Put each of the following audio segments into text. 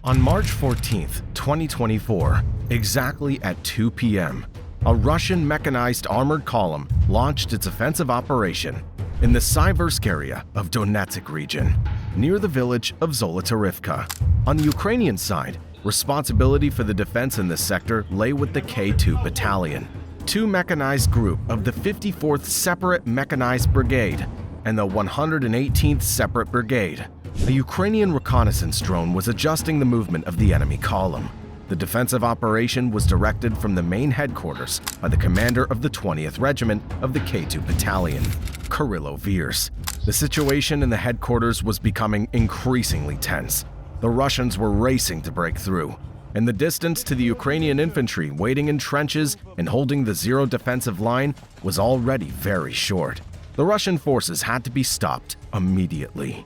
On March 14, 2024, exactly at 2 p.m., a Russian mechanized armored column launched its offensive operation in the Siversk area of Donetsk region, near the village of Zolotarivka. On the Ukrainian side, responsibility for the defense in this sector lay with the K2 battalion, 2 mechanized group of the 54th Separate Mechanized Brigade and the 118th Separate Brigade. A Ukrainian reconnaissance drone was adjusting the movement of the enemy column. The defensive operation was directed from the main headquarters by the commander of the 20th Regiment of the K2 battalion, Kyrylo Veres. The situation in the headquarters was becoming increasingly tense. The Russians were racing to break through, and the distance to the Ukrainian infantry waiting in trenches and holding the zero defensive line was already very short. The Russian forces had to be stopped immediately.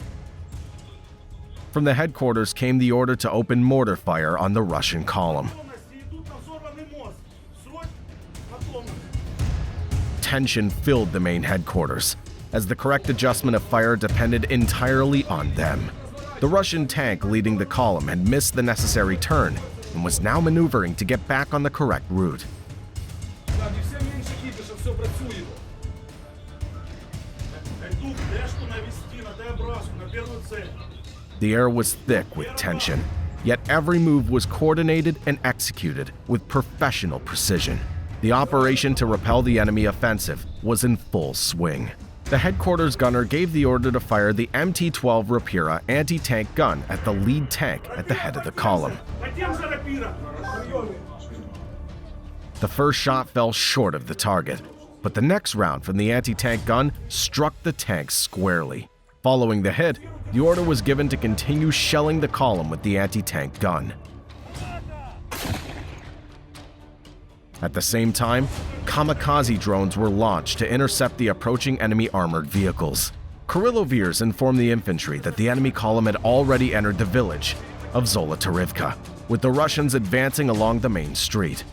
From the headquarters came the order to open mortar fire on the Russian column. Tension filled the main headquarters, as the correct adjustment of fire depended entirely on them. The Russian tank leading the column had missed the necessary turn and was now maneuvering to get back on the correct route. The air was thick with tension, yet every move was coordinated and executed with professional precision. The operation to repel the enemy offensive was in full swing. The headquarters gunner gave the order to fire the MT-12 Rapira anti-tank gun at the lead tank at the head of the column. The first shot fell short of the target, but the next round from the anti-tank gun struck the tank squarely. Following the hit, the order was given to continue shelling the column with the anti-tank gun. At the same time, kamikaze drones were launched to intercept the approaching enemy armored vehicles. Kyrylo Veres informed the infantry that the enemy column had already entered the village of Zolotarivka, with the Russians advancing along the main street.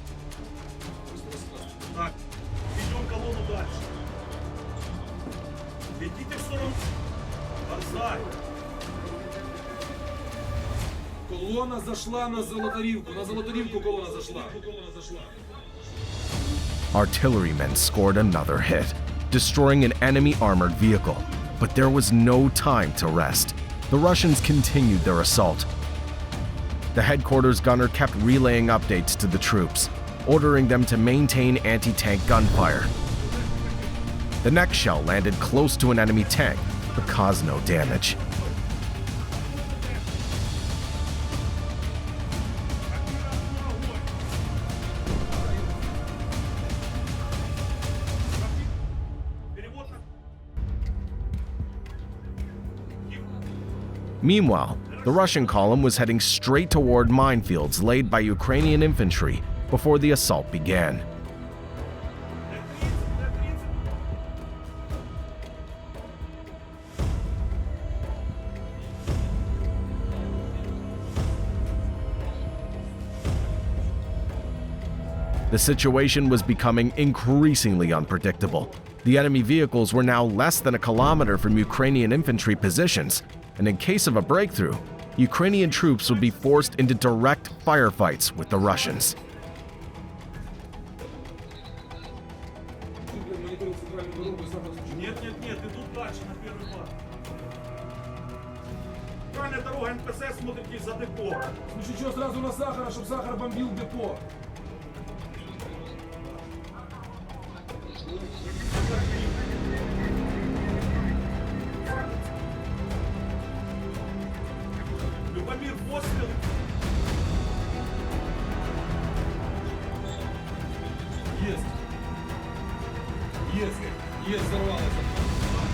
Колона зашла на Золотарівку колона зашла. Artillerymen scored another hit, destroying an enemy armored vehicle. But there was no time to rest. The Russians continued their assault. The headquarters gunner kept relaying updates to the troops, ordering them to maintain anti-tank gunfire. The next shell landed close to an enemy tank, but caused no damage. Meanwhile, the Russian column was heading straight toward minefields laid by Ukrainian infantry before the assault began. The situation was becoming increasingly unpredictable. The enemy vehicles were now less than a kilometer from Ukrainian infantry positions, and in case of a breakthrough, Ukrainian troops would be forced into direct firefights with the Russians.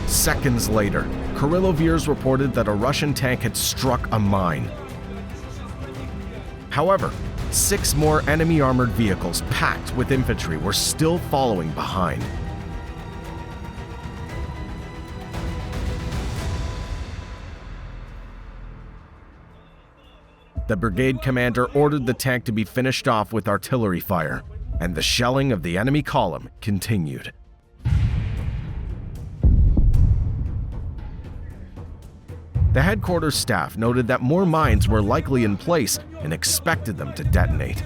Seconds later, Kyrylo Veres reported that a Russian tank had struck a mine. However, 6 more enemy armored vehicles packed with infantry were still following behind. The brigade commander ordered the tank to be finished off with artillery fire, and the shelling of the enemy column continued. The headquarters staff noted that more mines were likely in place and expected them to detonate.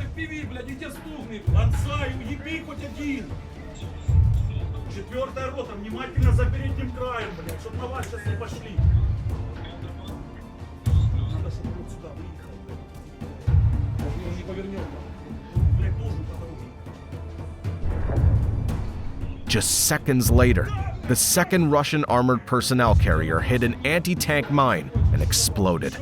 Четвертая рота, внимательно за передним краем, блядь, чтоб на вас сейчас не пошли. Надо, чтобы вот сюда выехал, блядь. Он не повернет там. Блядь, должен по дороге. Just seconds later, the second Russian armored personnel carrier hit an anti-tank mine and exploded.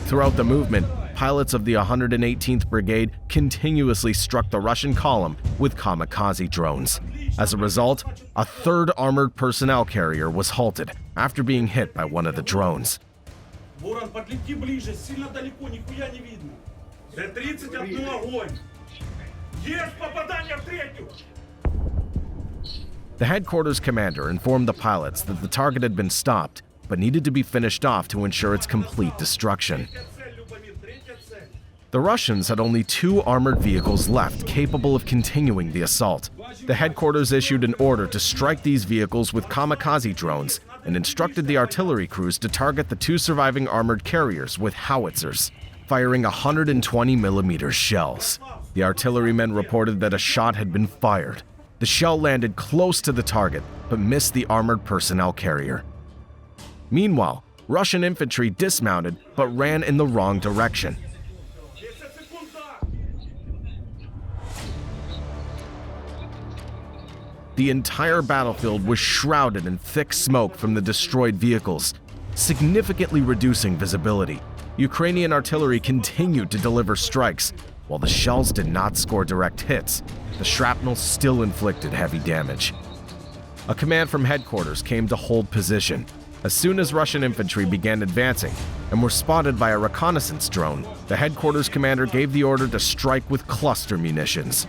Throughout the movement, pilots of the 118th Brigade continuously struck the Russian column with kamikaze drones. As a result, a third armored personnel carrier was halted after being hit by one of the drones. Ворон, подлети ближе, сильно далеко, нихуя не видно. Т-31 огонь. Есть попадание в третью. The headquarters commander informed the pilots that the target had been stopped, but needed to be finished off to ensure its complete destruction. The Russians had only 2 armored vehicles left capable of continuing the assault. The headquarters issued an order to strike these vehicles with kamikaze drones and instructed the artillery crews to target the 2 surviving armored carriers with howitzers, firing 120mm shells. The artillerymen reported that a shot had been fired. The shell landed close to the target but missed the armored personnel carrier. Meanwhile, Russian infantry dismounted but ran in the wrong direction. The entire battlefield was shrouded in thick smoke from the destroyed vehicles, significantly reducing visibility. Ukrainian artillery continued to deliver strikes. While the shells did not score direct hits, the shrapnel still inflicted heavy damage. A command from headquarters came to hold position. As soon as Russian infantry began advancing and were spotted by a reconnaissance drone, the headquarters commander gave the order to strike with cluster munitions.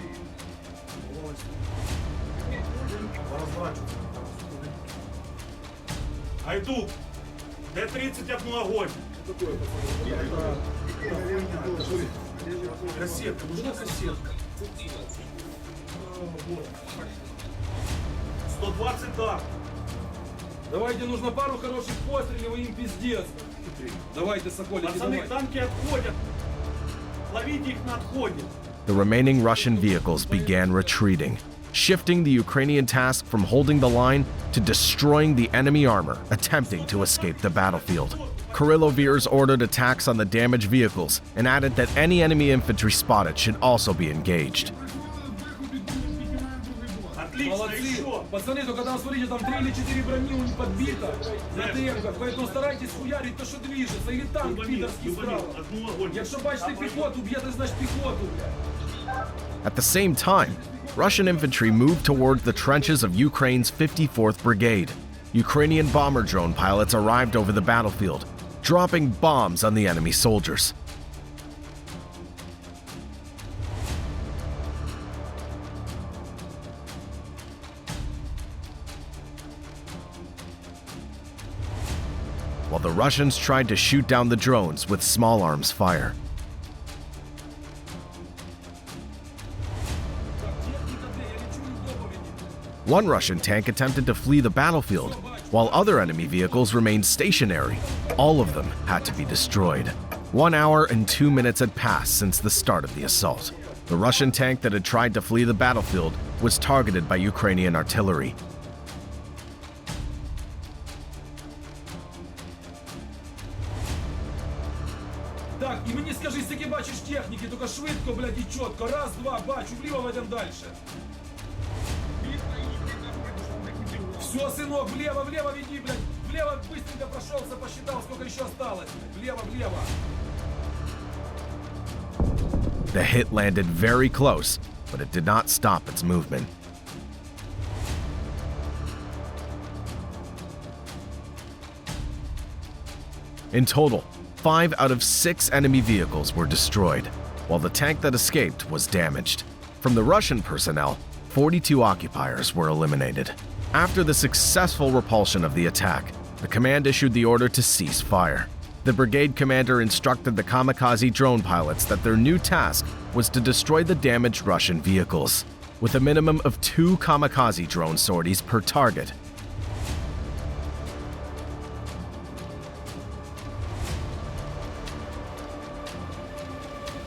Айду. Т-31 огонь. Кассетка, нужна кассетка. 120 да. Давайте, нужно пару хороших пострелов, и им пиздец. Давайте, соколики, Пацаны, давайте. танки отходят. Ловите их на отходе. The remaining Russian vehicles began retreating, shifting the Ukrainian task from holding the line to destroying the enemy armor, attempting to escape the battlefield. Kyrylo Veres ordered attacks on the damaged vehicles and added that any enemy infantry spotted should also be engaged. Отлично, Молодцы. еще. Пацаны, только там, смотрите, там 3 или 4 брони у них подбито на ТМ-ках, поэтому старайтесь хуярить то, что движется, или танк пидорский справа. Одну огонь. Якщо бачите піхоту, б'єте, значить піхоту, блядь. At the same time, Russian infantry moved towards the trenches of Ukraine's 54th Brigade. Ukrainian bomber drone pilots arrived over the battlefield, dropping bombs on the enemy soldiers. While the Russians tried to shoot down the drones with small arms fire. One Russian tank attempted to flee the battlefield, while other enemy vehicles remained stationary. All of them had to be destroyed. 1 hour and 2 minutes had passed since the start of the assault. The Russian tank that had tried to flee the battlefield was targeted by Ukrainian artillery. Так, і мені скажи, скільки бачиш техніки, тільки швидко, блядь, і чітко. Раз, два, бачу, вліво ведем дальше. Все, сынок, влево, влево веди, блядь. Влево быстренько прошелся, посчитал, сколько еще осталось. Влево, влево. The hit landed very close, but it did not stop its movement. In total, 5 out of 6 enemy vehicles were destroyed, while the tank that escaped was damaged. From the Russian personnel, 42 occupiers were eliminated. After the successful repulsion of the attack, the command issued the order to cease fire. The brigade commander instructed the kamikaze drone pilots that their new task was to destroy the damaged Russian vehicles, with a minimum of 2 kamikaze drone sorties per target.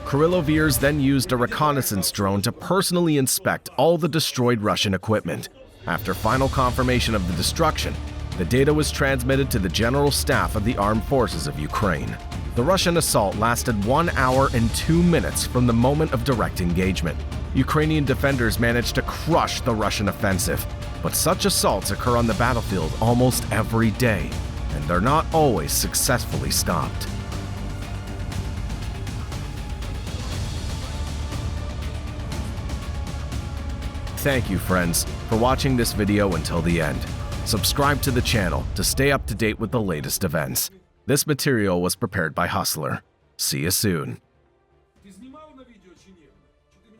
Kyrylo Veres then used a reconnaissance drone to personally inspect all the destroyed Russian equipment. After final confirmation of the destruction, the data was transmitted to the General Staff of the Armed Forces of Ukraine. The Russian assault lasted 1 hour and 2 minutes from the moment of direct engagement. Ukrainian defenders managed to crush the Russian offensive, but such assaults occur on the battlefield almost every day, and they're not always successfully stopped. Thank you, friends, for watching this video until the end. Subscribe to the channel to stay up to date with the latest events. This material was prepared by Hustler. See you soon.